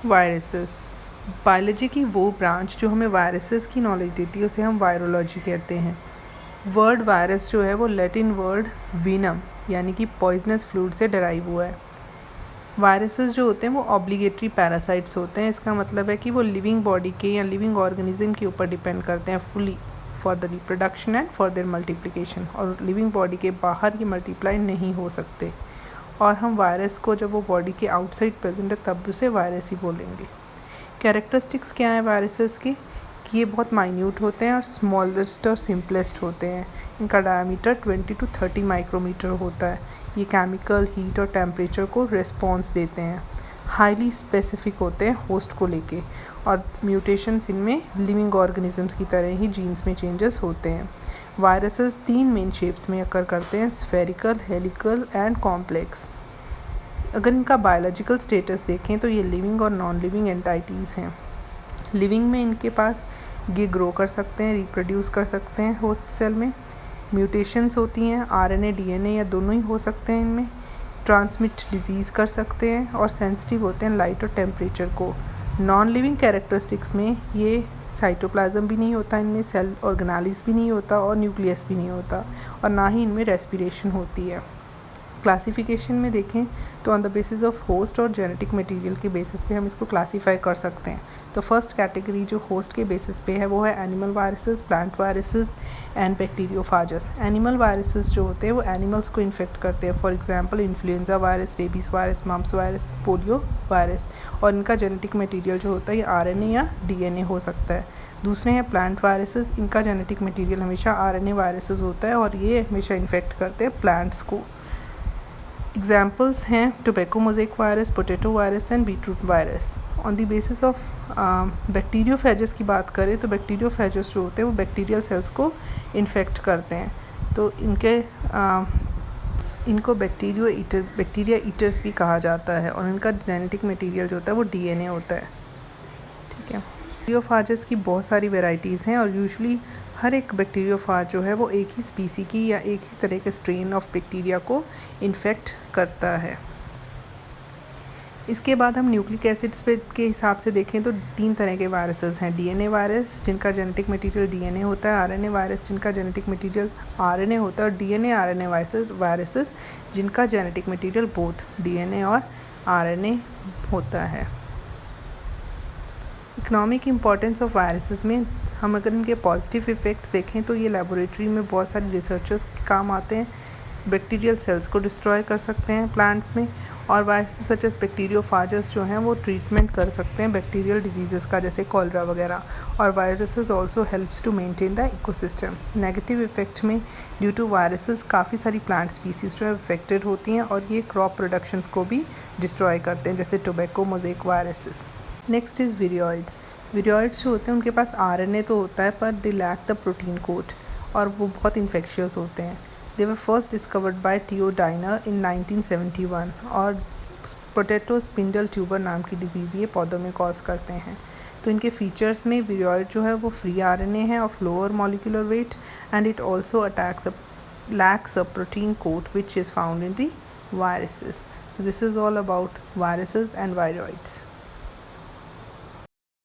Viruses biology की वो branch जो हमें वायरसेस की नॉलेज देती है उसे हम वायरोलॉजी कहते हैं। वर्ड वायरस जो है वो लैटिन वर्ड वीनम यानी कि पॉइजनस फ्लूइड से डराइव हुआ है। वायरसेस जो होते हैं वो ऑब्लिगेटरी पैरासाइट्स होते हैं। इसका मतलब है कि वो लिविंग बॉडी के या लिविंग ऑर्गेनिज्म के ऊपर डिपेंड करते हैं fully for the reproduction and for their multiplication, और लिविंग बॉडी के बाहर ये मल्टीप्लाई नहीं हो सकते। और हम वायरस को जब वो बॉडी के आउटसाइड प्रेजेंट है तब उसे वायरस ही बोलेंगे। कैरेक्टरिस्टिक्स क्या है वायरसेस की कि ये बहुत माइन्यूट होते हैं और स्मॉलेस्ट और सिंपलेस्ट होते हैं। इनका डायमीटर 20 to 30 माइक्रोमीटर होता है। ये केमिकल, हीट और टेम्परेचर को रिस्पॉन्स देते हैं। हाईली स्पेसिफिक होते हैं होस्ट को लेके, और म्यूटेशंस इनमें लिविंग ऑर्गेनिजम्स की तरह ही जीन्स में चेंजेस होते हैं। वायरसेस 3 मेन शेप्स में अकर करते हैं: स्फेरिकल, हेलिकल एंड कॉम्प्लेक्स। अगर इनका बायोलॉजिकल स्टेटस देखें तो ये लिविंग और नॉन लिविंग एंटाइटीज़ हैं। लिविंग में इनके पास ये ग्रो कर सकते हैं, रिप्रोड्यूस कर सकते हैं होस्ट सेल में। म्यूटेशंस होती हैं, आरएनए, डीएनए या दोनों ही हो सकते हैं इनमें। ट्रांसमिट डिजीज़ कर सकते हैं और सेंसिटिव होते हैं लाइट और टेम्परेचर को। नॉन लिविंग कैरेक्टरिस्टिक्स में ये साइटोप्लाज्म भी नहीं होता इनमें, सेल ऑर्गेनालिस भी नहीं होता और न्यूक्लियस भी नहीं होता, और ना ही इनमें रेस्पिरेशन होती है। क्लासिफिकेशन में देखें तो on the basis of host और जेनेटिक मटेरियल के बेसिस पे हम इसको क्लासीफाई कर सकते हैं। तो फर्स्ट कैटेगरी जो होस्ट के बेसिस पे है वो है animal viruses, plant viruses and bacteriophages. Animal viruses जो होते हैं वो एनिमल्स को इन्फेक्ट करते हैं, for example influenza virus, rabies virus, mumps virus, polio virus. और इनका जेनेटिक मटेरियल जो होता है ये आरएनए या डीएनए हो सकता है। दूसरे हैं प्लांट वायरसेस, इनका जेनेटिक मटेरियल हमेशा आरएनए वायरसेस होता है और ये हमेशा इन्फेक्ट करते हैं प्लांट्स को। एग्जाम्पल्स हैं tobacco mosaic virus, potato virus and beetroot virus. On the basis of bacteriophages की बात करें तो बैक्टीरियोफेजस जो होते हैं वो बैक्टीरियल सेल्स को इन्फेक्ट करते हैं। तो इनको बैक्टीरिया ईटर्स भी कहा जाता है, और इनका जेनेटिक मटेरियल जो होता है वो डीएनए होता है। ठीक है। बैक्टीरियोफाजस की बहुत सारी वेराइटीज़ हैं, और यूजुअली हर एक बैक्टीरियोफाज जो है वो एक ही स्पीसी की या एक ही तरह के स्ट्रेन ऑफ बैक्टीरिया को इन्फेक्ट करता है। इसके बाद हम न्यूक्लिक एसिड्स पे के हिसाब से देखें तो 3 तरह के वायरसेस हैं। डीएनए वायरस जिनका जेनेटिक मटेरियल डीएनए होता है, आरएनए वायरस जिनका जेनेटिक मटेरियल आरएनए होता है, और डीएनए आरएनए वायरसेस जिनका जेनेटिक मटेरियल बोथ डीएनए और आरएनए होता है। इकोनॉमिक इम्पॉर्टेंस ऑफ वायरसेस में हम अगर इनके पॉजिटिव इफ़ेक्ट्स देखें तो ये लेबोरेटरी में बहुत सारे रिसर्चर्स के काम आते हैं। बैक्टीरियल सेल्स को डिस्ट्रॉय कर सकते हैं प्लांट्स में, और वायरसेस सच एस बैक्टीरियोफाजस जो हैं वो ट्रीटमेंट कर सकते हैं बैक्टीरियल डिजीज़ेस का, जैसे कॉलरा वगैरह। और viruses also helps to maintain the ecosystem. Negative effect में ड्यू टू वायरसेस काफ़ी सारी प्लांट स्पीसीज़ जो है अफेक्टेड होती हैं, और ये क्रॉप प्रोडक्शंस को भी डिस्ट्रॉय करते हैं, जैसे tobacco mosaic viruses. Next is viroids. Viroids जो होते हैं उनके पास आरएनए तो होता है पर they lack the protein coat, और वो बहुत इन्फेक्शियस होते हैं। They were first discovered by T O Diener in 1971, और पोटैटो स्पिंडल ट्यूबर नाम की डिजीज़ ये पौधों में कॉज करते हैं। तो इनके फीचर्स में विरियॉइड जो है वो फ्री आरएनए है of lower molecular weight, and it also lacks a protein coat which is found in the viruses. So this is all about viruses and viroids.